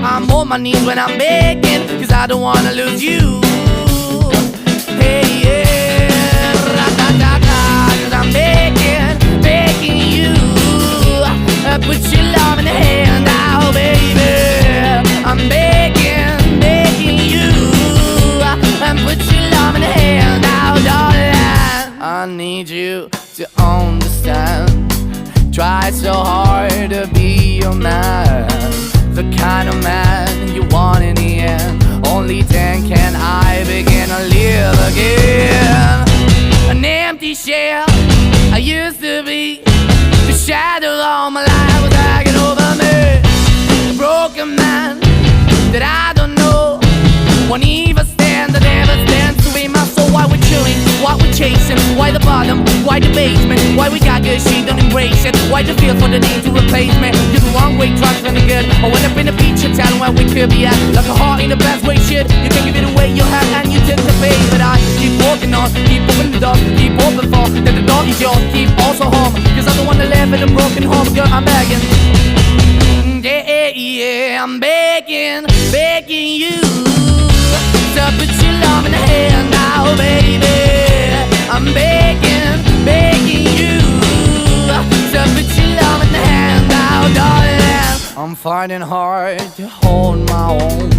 I'm on my knees when I'm begging, cause I don't wanna lose you. Hey, yeah, ra-da-da-da, cause I'm begging, begging you. Put your love in the hand now, baby. I'm begging, begging you. Put your love in the hand now, darling. I need you to understand. Try so hard to be your man, the kind of man you want in the end. Only then can I begin to live again. An empty shell I used to be, the shadow all my life was hanging over me. A broken man that I don't know won't even stand, that never stands to be my soul. Why we're chilling, why we're chasing, why the bottom, why the basement, why we got good, she don't embrace it, why the feel for the need to replace me. You're the wrong way, trying to good. I went up in the feature town where we could be at, like a heart in the best way, shit. You can give it away, you have, and you tend to pay. But I keep walking on, keep opening the door, keep open for that the door is yours, keep also home, cause I'm the one that live in a broken home. Girl, I'm begging, yeah, yeah, I'm begging, begging you. So put your love in the hand now, baby. I'm begging, begging you. So put your love in the hand now, darling. I'm finding hard to hold my own.